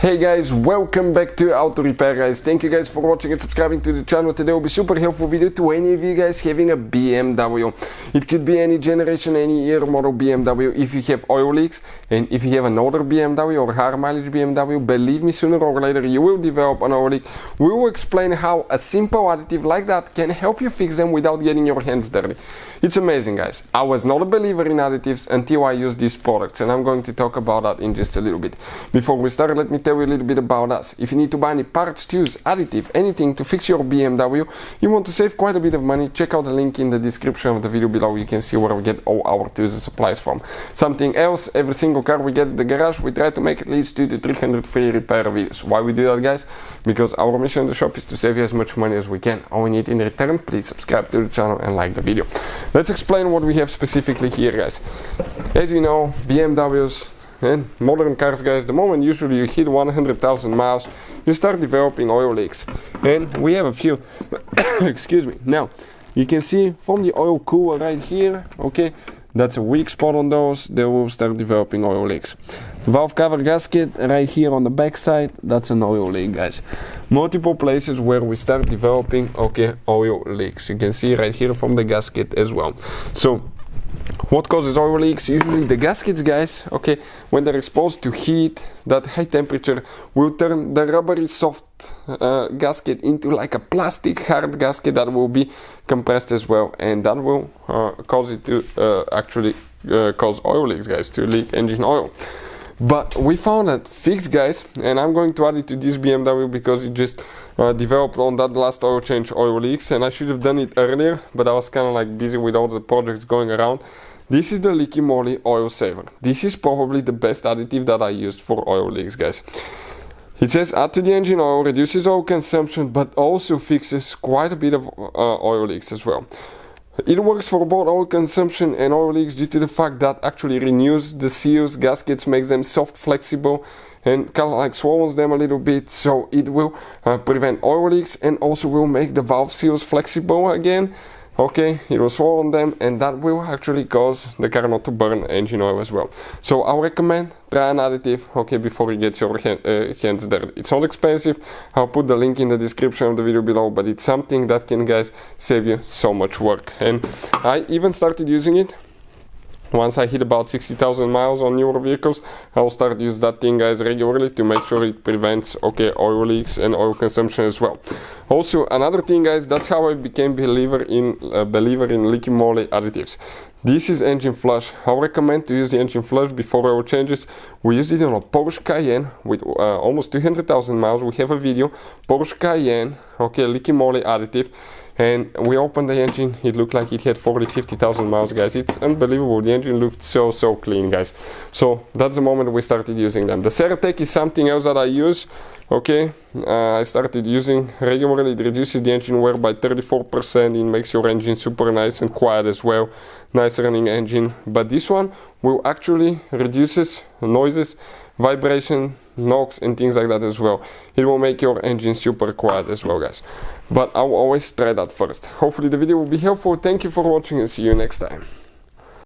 Hey guys, welcome back to Auto Repair guys. Thank you guys for watching and subscribing to the channel. Today will be super helpful video to any of you guys having a BMW. It could be any generation, any year model BMW. If you have oil leaks and if you have an older BMW or higher mileage BMW, believe me, sooner or later you will develop an oil leak. We will explain how a simple additive like that can help you fix them without getting your hands dirty. It's amazing guys. I was not a believer in additives until I used these products, and I'm going to talk about that in just a little bit. Before we start, let me tell you a little bit about us. If you need to buy any parts, tools, additive, anything to fix your BMW, you want to save quite a bit of money, check out the link in the description of the video below. You can see where we get all our tools and supplies from. Something else, every single car we get at the garage, we try to make at least 200 to 300 free repair videos. Why we do that guys? Because our mission in the shop is to save you as much money as we can. All we need in return, please subscribe to the channel and like the video. Let's explain what we have specifically here guys. As you know, BMWs and modern cars guys, the moment usually you hit 100,000 miles, you start developing oil leaks. And we have a few. Excuse me. Now, you can see from the oil cooler right here, okay, that's a weak spot on those, they will start developing oil leaks. Valve cover gasket right here on the back side, that's an oil leak guys. Multiple places where we start developing, okay, oil leaks. You can see right here from the gasket as well. So what causes oil leaks? Usually the gaskets guys, okay, when they're exposed to heat, that high temperature will turn the rubbery soft gasket into like a plastic hard gasket that will be compressed as well, and that will cause it to actually cause oil leaks guys, to leak engine oil. But we found that fix guys, and I'm going to add it to this BMW because it just developed on that last oil change oil leaks, and I should have done it earlier, but I was kind of like busy with all the projects going around. This is the Liqui Moly oil saver. This is probably the best additive that I used for oil leaks guys. It says add to the engine oil, reduces oil consumption, but also fixes quite a bit of oil leaks as well. It works for both oil consumption and oil leaks due to the fact that actually renews the seals, gaskets, makes them soft, flexible, and kind of like swallows them a little bit, so it will prevent oil leaks and also will make the valve seals flexible again. Okay, it will swallow them, and that will actually cause the car not to burn engine oil as well. So I recommend try an additive, okay, before you get your hands dirty. It's not expensive. I'll put the link in the description of the video below, but it's something that can guys save you so much work. And I even started using it. Once I hit about 60,000 miles on newer vehicles, I'll start use that thing guys regularly to make sure it prevents, okay, oil leaks and oil consumption as well. Also another thing guys, that's how I became believer in Liqui Moly additives. This is engine flush. I recommend to use the engine flush before oil changes. We used it on a Porsche Cayenne with almost 200,000 miles. We have a video, Porsche Cayenne, okay, Liqui Moly additive. And we opened the engine, it looked like it had 40-50,000 miles guys. It's unbelievable, the engine looked so clean guys. So that's the moment we started using them. The Ceratec is something else that I use, okay. I started using regularly. It reduces the engine wear by 34%, it makes your engine super nice and quiet as well. Nice running engine. But this one will actually reduces noises, vibration, knocks and things like that as well. It will make your engine super quiet as well guys. But I'll always try that first. Hopefully the video will be helpful. Thank you for watching and see you next time.